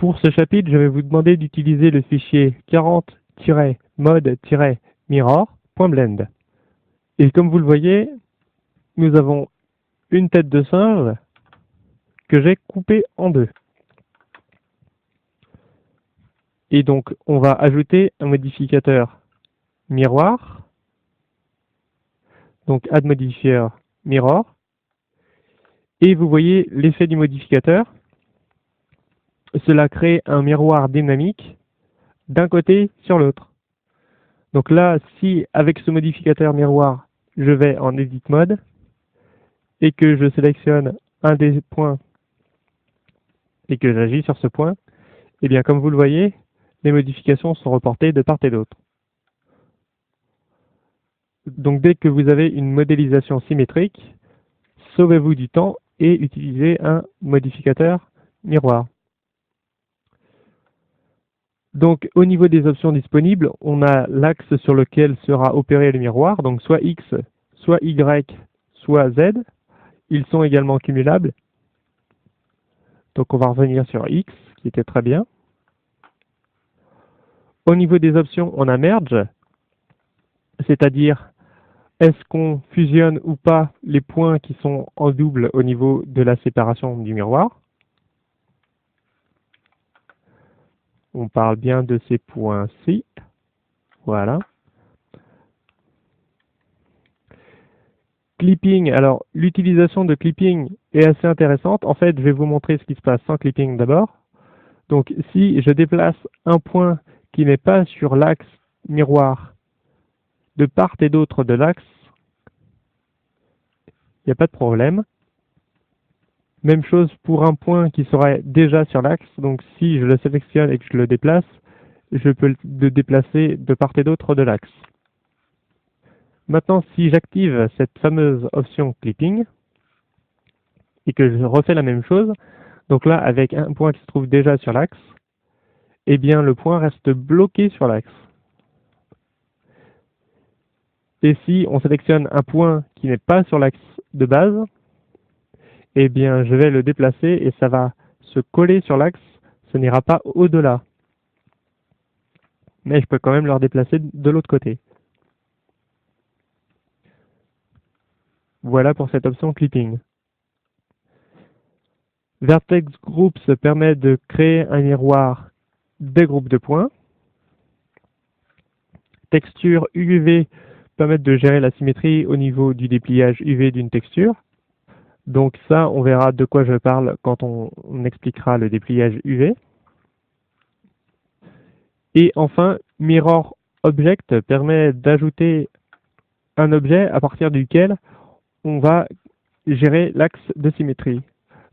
Pour ce chapitre, je vais vous demander d'utiliser le fichier 40-mode-mirror.blend. Et comme vous le voyez, nous avons une tête de singe que j'ai coupée en deux. Et donc, on va ajouter un modificateur miroir. Donc, add modifier mirror. Et vous voyez l'effet du modificateur. Cela crée un miroir dynamique d'un côté sur l'autre. Donc là, si avec ce modificateur miroir, je vais en Edit Mode et que je sélectionne un des points et que j'agis sur ce point, eh bien comme vous le voyez, les modifications sont reportées de part et d'autre. Donc dès que vous avez une modélisation symétrique, sauvez-vous du temps et utilisez un modificateur miroir. Donc au niveau des options disponibles, on a l'axe sur lequel sera opéré le miroir, donc soit X, soit Y, soit Z. Ils sont également cumulables. Donc on va revenir sur X, qui était très bien. Au niveau des options, on a Merge, c'est-à-dire est-ce qu'on fusionne ou pas les points qui sont en double au niveau de la séparation du miroir. On parle bien de ces points-ci. Voilà. Clipping, alors l'utilisation de clipping est assez intéressante. En fait, je vais vous montrer ce qui se passe sans clipping d'abord. Donc si je déplace un point qui n'est pas sur l'axe miroir de part et d'autre de l'axe, il n'y a pas de problème. Même chose pour un point qui serait déjà sur l'axe. Donc si je le sélectionne et que je le déplace, je peux le déplacer de part et d'autre de l'axe. Maintenant, si j'active cette fameuse option clipping et que je refais la même chose, donc là avec un point qui se trouve déjà sur l'axe, eh bien le point reste bloqué sur l'axe. Et si on sélectionne un point qui n'est pas sur l'axe de base, eh bien je vais le déplacer et ça va se coller sur l'axe, ce n'ira pas au-delà. Mais je peux quand même le redéplacer de l'autre côté. Voilà pour cette option clipping. Vertex Groups permet de créer un miroir des groupes de points. Texture UV permet de gérer la symétrie au niveau du dépliage UV d'une texture. Donc ça, on verra de quoi je parle quand on expliquera le dépliage UV. Et enfin, Mirror Object permet d'ajouter un objet à partir duquel on va gérer l'axe de symétrie.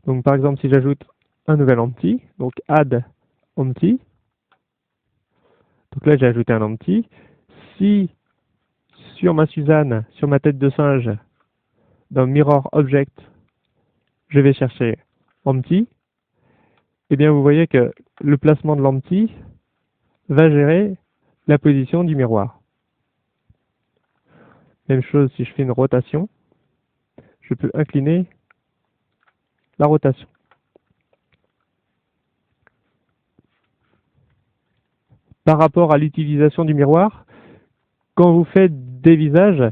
Donc par exemple, si j'ajoute un nouvel empty, donc add empty, donc là j'ai ajouté un empty. Si sur ma Suzanne, sur ma tête de singe, dans Mirror Object, je vais chercher empty, et bien vous voyez que le placement de l'empty va gérer la position du miroir. Même chose si je fais une rotation, je peux incliner la rotation. Par rapport à l'utilisation du miroir, quand vous faites des visages,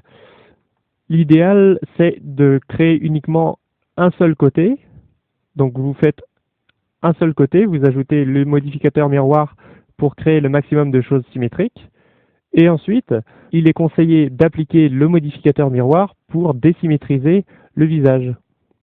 l'idéal c'est de créer uniquement un seul côté. Donc vous faites un seul côté, vous ajoutez le modificateur miroir pour créer le maximum de choses symétriques. Et ensuite, il est conseillé d'appliquer le modificateur miroir pour désymétriser le visage.